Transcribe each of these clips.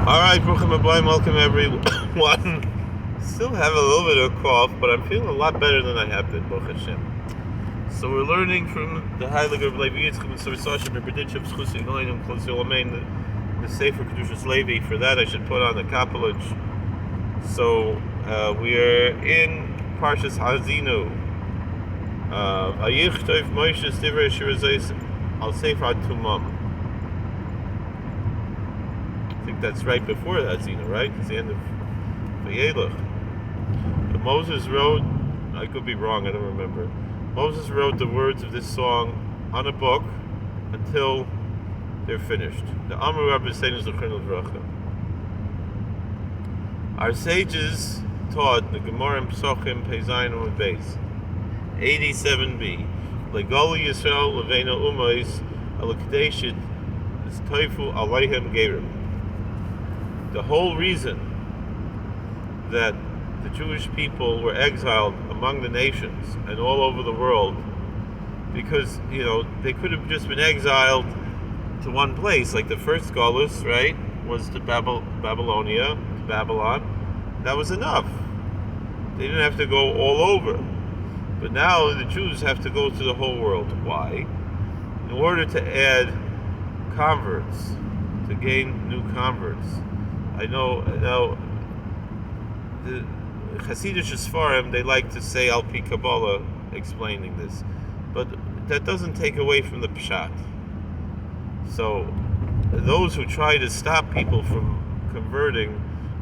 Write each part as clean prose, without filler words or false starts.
Alright, Bruchim Abayim, welcome everyone. Still have a little bit of a cough, but I'm feeling a lot better than I have been, Baruch Hashem. So we're learning from the Heilige of Levi Yitzchak and Sorsashim and Berditchav Schusi Goinim Kol Zolamein, the Sefer Kedushas Levi. For that I should put on the kapelage. So we are in Parshas Haazinu. Ayich Toiv Moshe Stivrei Shirazais Al Sefer Tumam. I think that's right before Haazinu, right? It's the end of Vayelach. Moses wrote, I could be wrong, I don't remember. Moses wrote the words of this song on a book until they're finished. The Amru Rabbi Seinu Zechron L'Vracha. Our sages taught the Gemara in Psochim Peizayin and Beis 87b. Legoli Yisrael Leveina Umais Alakdeshit is Toifu Aleihem Gerim. The whole reason that the Jewish people were exiled among the nations and all over the world, because they could have just been exiled to one place, like the first Galus, right, was to Babylonia, to Babylon. That was enough. They didn't have to go all over. But now the Jews have to go to the whole world. Why? In order to add converts, to gain new converts. I know the Kedushas Farim, they like to say Al Pi Kabbalah explaining this, but that doesn't take away from the Pshat. So those who try to stop people from converting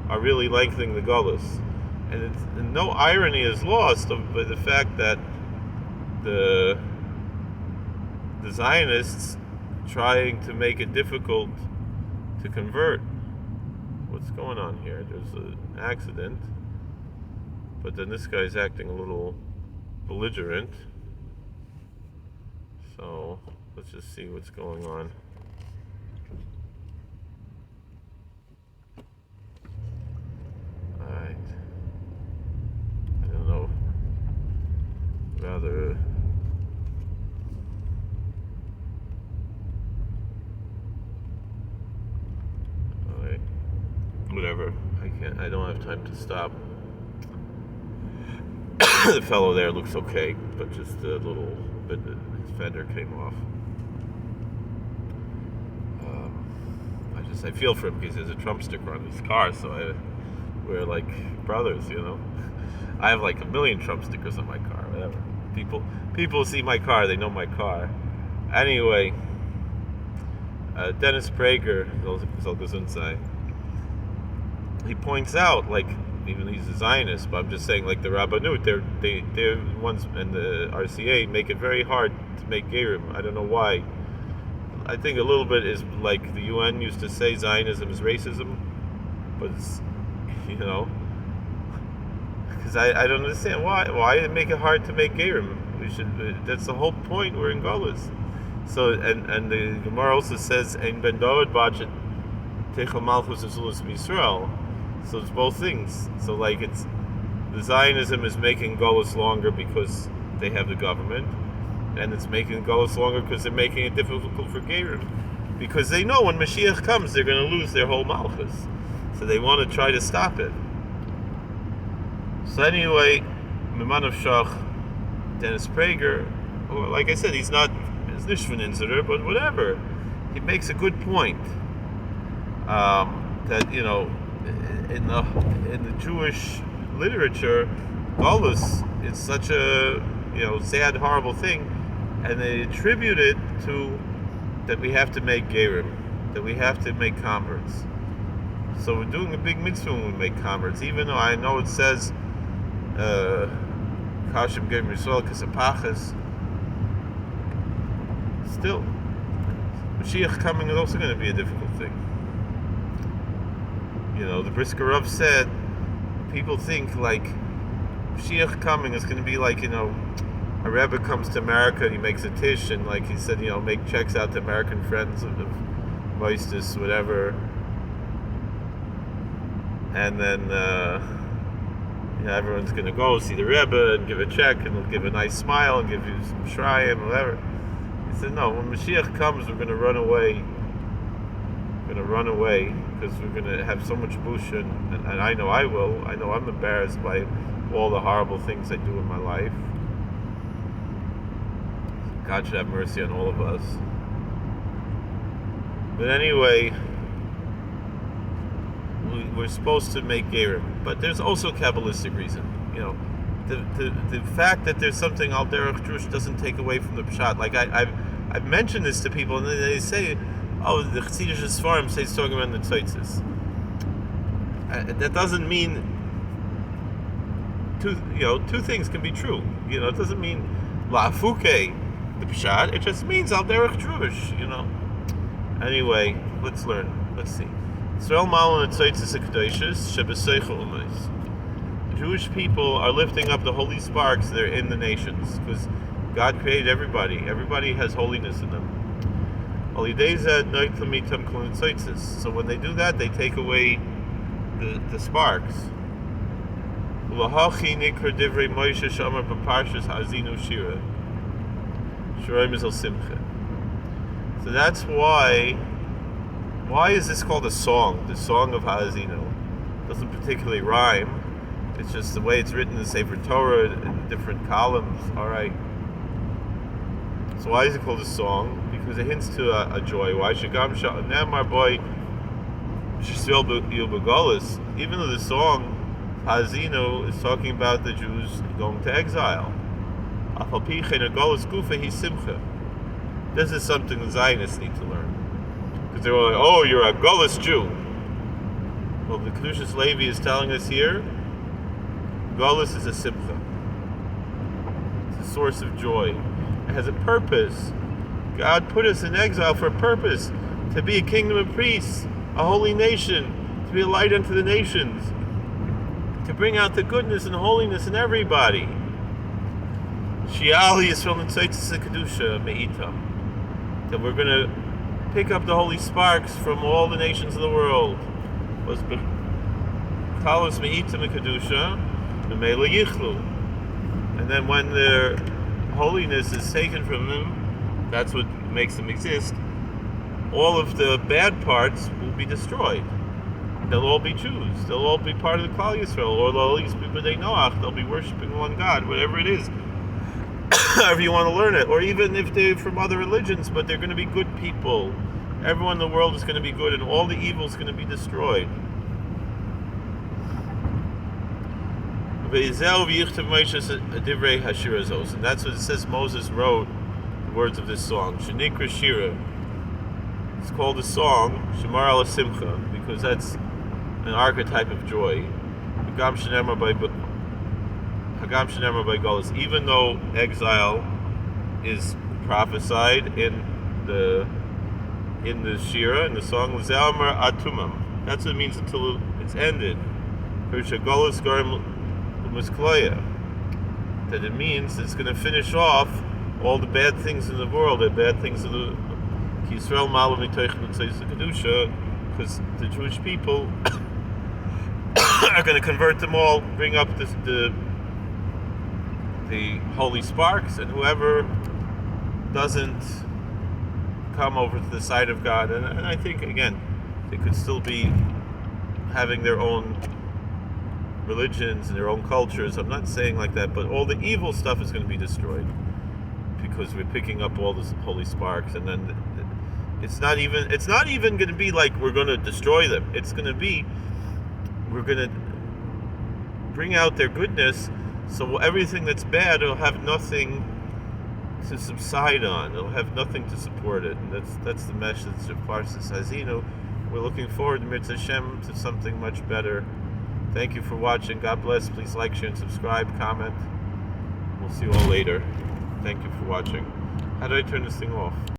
are really lengthening the Gullus, and no irony is lost by the fact that the Zionists trying to make it difficult to convert. What's going on here? There's an accident, but then this guy's acting a little belligerent. So let's just see what's going on. Alright. I don't know. Rather... Alright. Whatever. I don't have time to stop. The fellow there looks okay, but just a little bit, his fender came off. I feel for him because there's a Trump sticker on his car, so we're like brothers, I have like a million Trump stickers on my car, whatever. People see my car, they know my car. Anyway, Dennis Prager, he points out, like, even he's a Zionist, but I'm just saying, like the Rabbanut, they're ones, and the RCA make it very hard to make Gerim. I don't know why. I think a little bit is like the UN used to say Zionism is racism, but it's, because I don't understand why make it hard to make Gerim. That's the whole point. We're in Golas. So and the Gemara also says Ein Ben David Bachet Techel Malchus Azulis Yisrael. So it's both things. So like the Zionism is making Golas longer because they have the government, and it's making Golas longer because they're making it difficult for Gerim, because they know when Mashiach comes they're going to lose their whole Malchus, so they want to try to stop it. So anyway, Miman of Shach, Dennis Prager, or like I said, he's not as Nishvan Insider, but whatever, he makes a good point, that in the Jewish literature, Golus is such a sad, horrible thing, and they attribute it to that we have to make Gerim, that we have to make converts. So we're doing a big mitzvah when we make converts, even though I know it says Kashim Gerim Yisrael Kasapachas. Still, Mashiach coming is also going to be a difficult thing. The Brisker Rav said, people think like Mashiach coming is going to be like, a Rebbe comes to America and he makes a tish, and like he said, make checks out to American friends of Moistus, whatever. And then, everyone's going to go see the Rebbe and give a check, and he'll give a nice smile and give you some shrayim, whatever. He said, no, when Mashiach comes, we're going to run away going to run away because we're going to have so much busha, and I know I will. I know I'm embarrassed by all the horrible things I do in my life. God should have mercy on all of us. But anyway, we're supposed to make gerim, but there's also a Kabbalistic reason. The fact that there's something al derech drush doesn't take away from the pshat. Like I've mentioned this to people, and they say, "Oh, the Kedushas farm says talking about the tzotzis." That doesn't mean two things can be true. It doesn't mean la'afuke the pshat. It just means al derech drush. Anyway, let's learn. Let's see. Israel malon tzotzis kedushas shebeseicha umayis. Jewish people are lifting up the holy sparks that are in the nations, because God created everybody. Everybody has holiness in them. So when they do that, they take away the sparks. Parshas Haazinu. So that's why is this called a song? The song of Haazinu. It doesn't particularly rhyme. It's just the way it's written in the Sefer Torah in different columns. All right. So why is it called a song? Because it hints to a joy. Why shagam sha'anamar boy sh'sel b'golis? Even though the song Haazinu is talking about the Jews going to exile. This is something the Zionists need to learn, because they're all like, "Oh, you're a Golis Jew." Well, the Kedushas Levi is telling us here, Golis is a simcha. It's a source of joy. It has a purpose. God put us in exile for a purpose, to be a kingdom of priests, a holy nation, to be a light unto the nations, to bring out the goodness and holiness in everybody. Shiali Yisrael Tzotzis Kedusha Me'ita. That we're going to pick up the holy sparks from all the nations of the world. Was Kalos Me'ita Me'Kedusha Me'Mela Yichlu. And then when their holiness is taken from them, that's what makes them exist, all of the bad parts will be destroyed. They'll all be Jews. They'll all be part of the Klal Yisrael, or they'll at least be B'nai Noach. They'll be worshiping one God, whatever it is. However you want to learn it. Or even if they're from other religions, but they're going to be good people. Everyone in the world is going to be good, and all the evil is going to be destroyed. And that's what it says Moses wrote the words of this song. Shenikra Shira. It's called a song, Shemar ala Simcha, because that's an archetype of joy. Hagam Shenemar by Golis. Even though exile is prophesied in the Shira, in the song, L'Zalmar Atumam. That's what it means until it's ended. That it means it's going to finish off all the bad things in the world, the bad things of the Yisrael Malam Kedusha, because the Jewish people are going to convert them all, bring up the holy sparks, and whoever doesn't come over to the side of God, and I think again they could still be having their own religions and their own cultures. I'm not saying like that, but all the evil stuff is going to be destroyed because we're picking up all this holy sparks, and then it's not even going to be like we're going to destroy them. It's going to be we're going to bring out their goodness, so everything that's bad will have nothing to subside on. It'll have nothing to support it, and that's the message of Parshas Haazinu. We're looking forward, Mirz Hashem, to something much better. Thank you for watching. God bless. Please like, share, and subscribe. Comment. We'll see you all later. Thank you for watching. How do I turn this thing off?